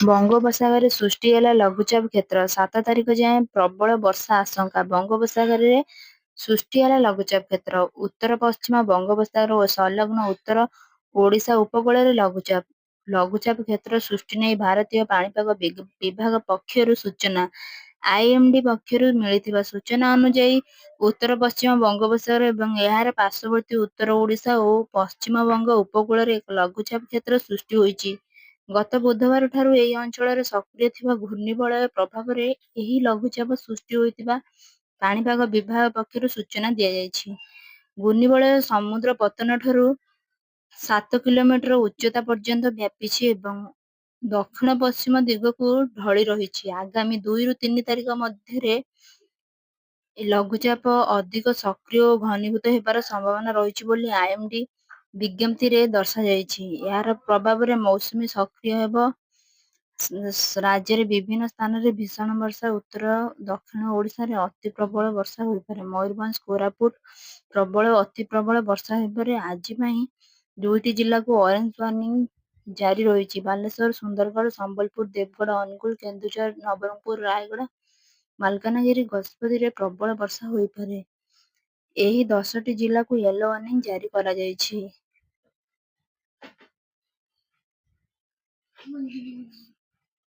ବଙ୍ଗୋପସାଗରରେ ସୃଷ୍ଟି ହେଲା ଲଘୁଚାପ କ୍ଷେତ୍ର। 7 ତାରିଖ ଯାଏଁ ପ୍ରବଳ ବର୍ଷା ଆଶଙ୍କା। ବଙ୍ଗୋପସାଗରରେ ସୃଷ୍ଟି ହେଲା ଲଘୁଚାପ କ୍ଷେତ୍ର। ଉତ୍ତର ପଶ୍ଚିମ ବଙ୍ଗୋପସାଗର ଓ ସଂଲଗ୍ନ ଉତ୍ତର ଓଡ଼ିଶା ଉପକୂଳରେ ଲଘୁଚାପ କ୍ଷେତ୍ର ସୃଷ୍ଟି ନେଇ ଭାରତୀୟ ପାଣିପାଗ ବିଭାଗ ପକ୍ଷରୁ ସୂଚନା। ଆଇଏମଡି ପକ୍ଷରୁ ମିଳିଥିବା ସୂଚନା ଅନୁଯାୟୀ ଉତ୍ତର ପଶ୍ଚିମ ବଙ୍ଗୋପସାଗର ଏବଂ ଏହାର ପାର୍ଶ୍ୱବର୍ତ୍ତୀ ଉତ୍ତର ଓଡ଼ିଶା ଓ ପଶ୍ଚିମବଙ୍ଗ ଉପକୂଳରେ ଏକ ଲଘୁଚାପ କ୍ଷେତ୍ର ସୃଷ୍ଟି ହୋଇଛି। ଗତ ବୁଧବାର ଠାରୁ ଏହି ଅଞ୍ଚଳରେ ସକ୍ରିୟ ଥିବା ଘୂର୍ଣ୍ଣିବଳୟ ପ୍ରଭାବରେ ଏହି ଲଘୁଚାପ ସୃଷ୍ଟି ହୋଇଥିବା ପାଣିପାଗ ବିଭାଗ ପକ୍ଷରୁ ସୂଚନା ଦିଆଯାଇଛି। ଘୂର୍ଣ୍ଣିବଳୟ ସମୁଦ୍ର ପତନଠାରୁ 7 କିଲୋମିଟର ଉଚ୍ଚତା ପର୍ଯ୍ୟନ୍ତ ବ୍ୟାପିଛି ଏବଂ ଦକ୍ଷିଣ ପଶ୍ଚିମ ଦିଗକୁ ଢଳି ରହିଛି। ଆଗାମୀ 2 ରୁ 3 ତାରିଖ ମଧ୍ୟରେ ଲଘୁଚାପ ଅଧିକ ସକ୍ରିୟ ଓ ଘନୀଭୂତ ହେବାର ସମ୍ଭାବନା ରହିଛି ବୋଲି ଆଇଏମଡି ବିଜ୍ଞପ୍ତିରେ ଦର୍ଶାଯାଇଛି। ଏହାର ପ୍ରଭାବରେ ମୌସୁମୀ ସକ୍ରିୟ ହେବ। ରାଜ୍ୟରେ ବିଭିନ୍ନ ସ୍ଥାନରେ ଭୀଷଣ ବର୍ଷା, ଉତ୍ତର ଦକ୍ଷିଣ ଓଡ଼ିଶାରେ ଅତି ପ୍ରବଳ ବର୍ଷା ହୋଇପାରେ। ମୟୂରଭଞ୍ଜ, କୋରାପୁଟ ପ୍ରବଳ ଅତି ପ୍ରବଳ ବର୍ଷା ହୋଇପାରେ। ଆଜି ପାଇଁ 2ଟି ଜିଲ୍ଲାକୁ ଅରେଞ୍ଜ ୱାର୍ଣ୍ଣିଂ ଜାରି ରହିଛି। ବାଲେଶ୍ୱର, ସୁନ୍ଦରଗଡ଼, ସମ୍ବଲପୁର, ଦେବଗଡ଼, ଅନୁଗୁଳ, କେନ୍ଦୁଝର, ନବରଙ୍ଗପୁର, ରାୟଗଡ଼ା, ମାଲକାନଗିରି, ଗଜପତିରେ ପ୍ରବଳ ବର୍ଷା ହୋଇପାରେ। ଏହି 10ଟି ଜିଲ୍ଲାକୁ ୟେଲୋ ୱାର୍ଣ୍ଣିଂ ଜାରି କରାଯାଇଛି।